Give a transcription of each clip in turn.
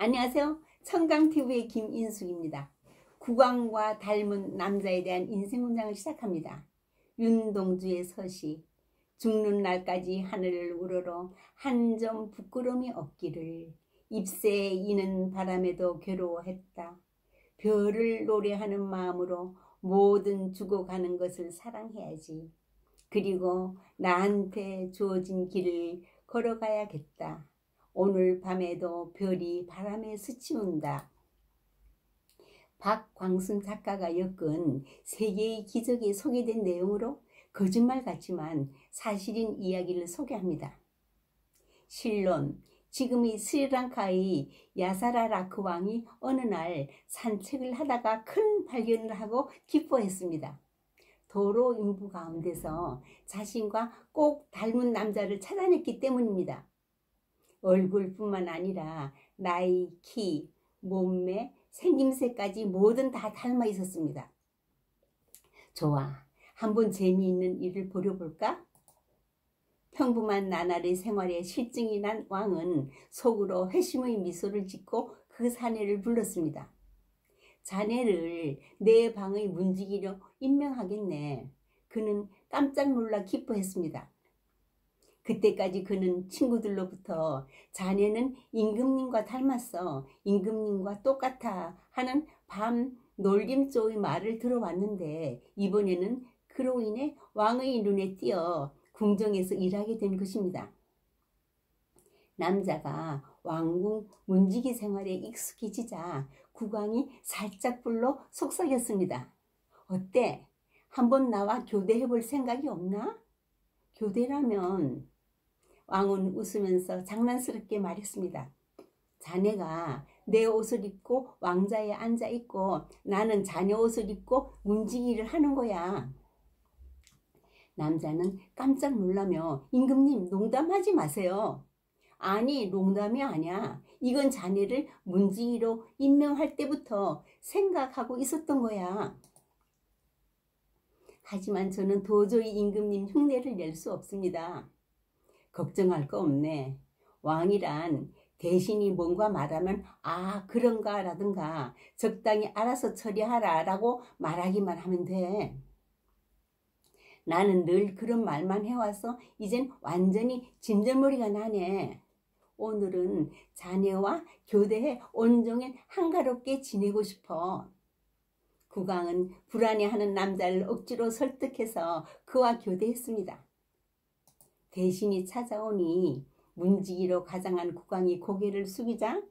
안녕하세요. 청강TV의 김인숙입니다. 국왕과 닮은 남자에 대한 인생문장을 시작합니다. 윤동주의 서시. 죽는 날까지 하늘을 우러러 한 점 부끄러움이 없기를. 잎새에 이는 바람에도 괴로워했다. 별을 노래하는 마음으로 모든 죽어가는 것을 사랑해야지. 그리고 나한테 주어진 길을 걸어가야겠다. 오늘 밤에도 별이 바람에 스치운다. 박광순 작가가 엮은 세계의 기적에 소개된 내용으로 거짓말 같지만 사실인 이야기를 소개합니다. 실론, 지금의 스리랑카의 야사라라크 왕이 어느 날 산책을 하다가 큰 발견을 하고 기뻐했습니다. 도로 인부 가운데서 자신과 꼭 닮은 남자를 찾아냈기 때문입니다. 얼굴뿐만 아니라 나이, 키, 몸매, 생김새까지 뭐든 다 닮아 있었습니다. 좋아, 한번 재미있는 일을 벌여볼까? 평범한 나날의 생활에 실증이 난 왕은 속으로 회심의 미소를 짓고 그 사내를 불렀습니다. 자네를 내 방의 문지기로 임명하겠네. 그는 깜짝 놀라 기뻐했습니다. 그때까지 그는 친구들로부터 자네는 임금님과 닮았어, 임금님과 똑같아 하는 밤 놀림조의 말을 들어왔는데 이번에는 그로 인해 왕의 눈에 띄어 궁정에서 일하게 된 것입니다. 남자가 왕궁 문지기 생활에 익숙해지자 국왕이 살짝 불러 속삭였습니다. 어때? 한번 나와 교대해 볼 생각이 없나? 교대라면? 왕은 웃으면서 장난스럽게 말했습니다. 자네가 내 옷을 입고 왕자에 앉아 있고 나는 자네 옷을 입고 문지기를 하는 거야. 남자는 깜짝 놀라며 임금님 농담하지 마세요. 아니 농담이 아니야. 이건 자네를 문지기로 임명할 때부터 생각하고 있었던 거야. 하지만 저는 도저히 임금님 흉내를 낼 수 없습니다. 걱정할 거 없네. 왕이란 대신이 뭔가 말하면 아 그런가 라든가 적당히 알아서 처리하라 라고 말하기만 하면 돼. 나는 늘 그런 말만 해와서 이젠 완전히 진절머리가 나네. 오늘은 자네와 교대해 온종일 한가롭게 지내고 싶어. 국왕은 불안해하는 남자를 억지로 설득해서 그와 교대했습니다. 대신이 찾아오니 문지기로 가장한 국왕이 고개를 숙이자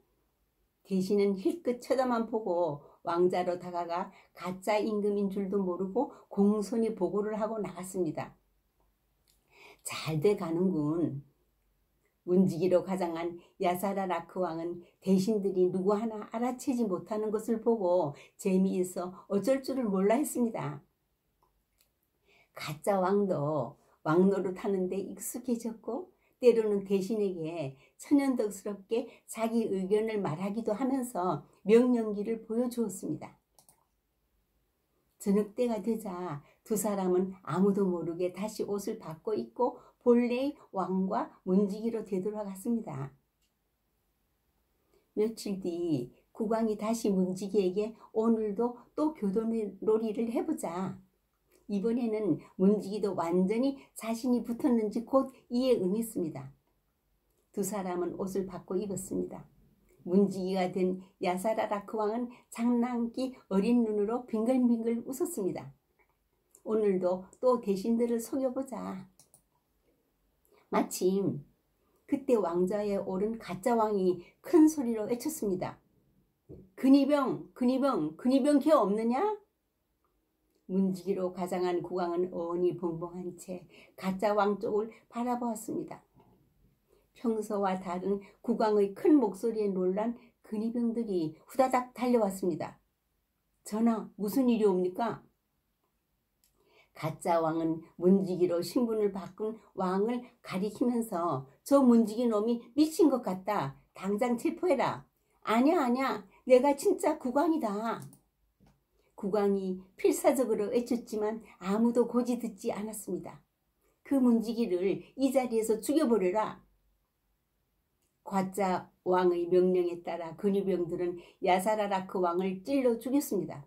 대신은 힐끗 쳐다만 보고 왕자로 다가가 가짜 임금인 줄도 모르고 공손히 보고를 하고 나갔습니다. 잘 돼 가는군. 문지기로 가장한 야사라라크 왕은 대신들이 누구 하나 알아채지 못하는 것을 보고 재미있어 어쩔 줄을 몰라 했습니다. 가짜 왕도 왕노릇 하는데 익숙해졌고 때로는 대신에게 천연덕스럽게 자기 의견을 말하기도 하면서 명령기를 보여주었습니다. 저녁때가 되자 두 사람은 아무도 모르게 다시 옷을 바꿔 입고 본래의 왕과 문지기로 되돌아갔습니다. 며칠 뒤 국왕이 다시 문지기에게 오늘도 또 교도놀이를 해보자. 이번에는 문지기도 완전히 자신이 붙었는지 곧 이에 응했습니다. 두 사람은 옷을 바꿔 입었습니다. 문지기가 된 야사라라크 왕은 장난기 어린 눈으로 빙글빙글 웃었습니다. 오늘도 또 대신들을 속여보자. 마침 그때 왕좌에 오른 가짜 왕이 큰 소리로 외쳤습니다. 근위병, 근위병, 근위병 걔 없느냐? 문지기로 가장한 국왕은 어언이 벙벙한 채 가짜 왕 쪽을 바라보았습니다. 평소와 다른 국왕의 큰 목소리에 놀란 근위병들이 후다닥 달려왔습니다. 전하, 무슨 일이 옵니까? 가짜 왕은 문지기로 신분을 바꾼 왕을 가리키면서 저 문지기 놈이 미친 것 같다. 당장 체포해라. 아니야, 아니야. 내가 진짜 국왕이다. 국왕이 필사적으로 외쳤지만 아무도 고지 듣지 않았습니다. 그 문지기를 이 자리에서 죽여버려라. 가짜 왕의 명령에 따라 근위병들은 야사라라크 왕을 찔러 죽였습니다.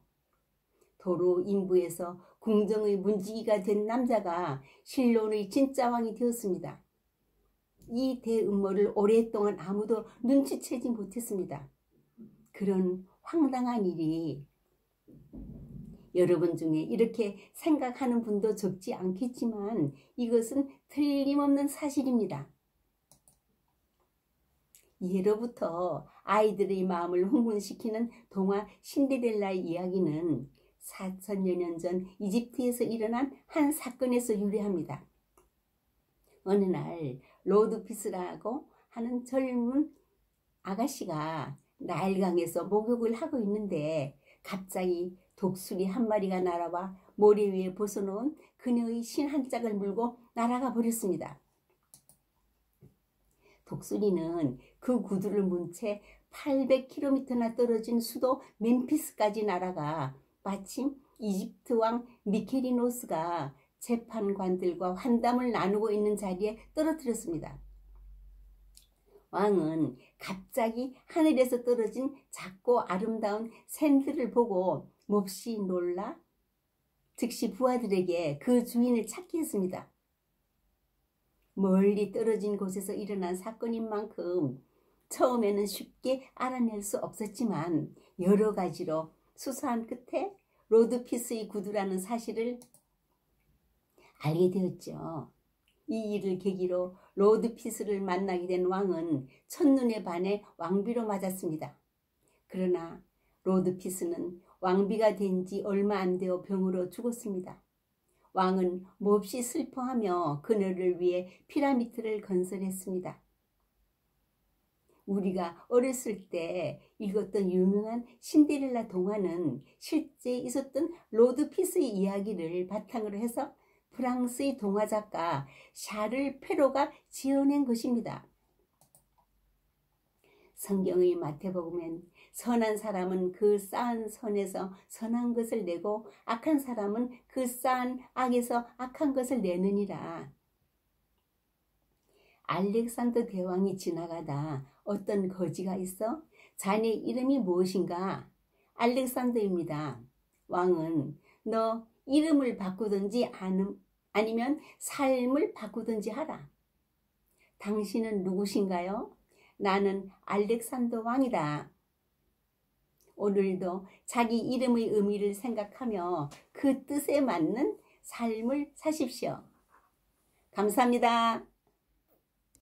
도로 인부에서 궁정의 문지기가 된 남자가 실론의 진짜 왕이 되었습니다. 이 대음모를 오랫동안 아무도 눈치채지 못했습니다. 그런 황당한 일이 여러분 중에 이렇게 생각하는 분도 적지 않겠지만 이것은 틀림없는 사실입니다. 예로부터 아이들의 마음을 흥분시키는 동화 신데렐라의 이야기는 4000여 년 전 이집트에서 일어난 한 사건에서 유래합니다. 어느 날 로드피스라고 하는 젊은 아가씨가 나일강에서 목욕을 하고 있는데 갑자기 독수리 한 마리가 날아와 모래 위에 벗어놓은 그녀의 신 한 짝을 물고 날아가 버렸습니다. 독수리는 그 구두를 문 채 800km나 떨어진 수도 멤피스까지 날아가 마침 이집트 왕 미케리노스가 재판관들과 환담을 나누고 있는 자리에 떨어뜨렸습니다. 왕은 갑자기 하늘에서 떨어진 작고 아름다운 샌들을 보고 몹시 놀라 즉시 부하들에게 그 주인을 찾게 했습니다. 멀리 떨어진 곳에서 일어난 사건인 만큼 처음에는 쉽게 알아낼 수 없었지만 여러 가지로 수사한 끝에 로드피스의 구두라는 사실을 알게 되었죠. 이 일을 계기로 로드피스를 만나게 된 왕은 첫눈에 반해 왕비로 맞았습니다. 그러나 로드피스는 왕비가 된 지 얼마 안 되어 병으로 죽었습니다. 왕은 몹시 슬퍼하며 그녀를 위해 피라미드를 건설했습니다. 우리가 어렸을 때 읽었던 유명한 신데렐라 동화는 실제 있었던 로드피스의 이야기를 바탕으로 해서 프랑스의 동화 작가 샤를 페로가 지어낸 것입니다. 성경의 마태복음엔 선한 사람은 그 쌓은 선에서 선한 것을 내고 악한 사람은 그 쌓은 악에서 악한 것을 내느니라. 알렉산더 대왕이 지나가다 어떤 거지가 있어 자네 이름이 무엇인가? 알렉산더입니다. 왕은 너 이름을 바꾸든지 아니면 삶을 바꾸든지 하라. 당신은 누구신가요? 나는 알렉산더 왕이다. 오늘도 자기 이름의 의미를 생각하며 그 뜻에 맞는 삶을 사십시오. 감사합니다.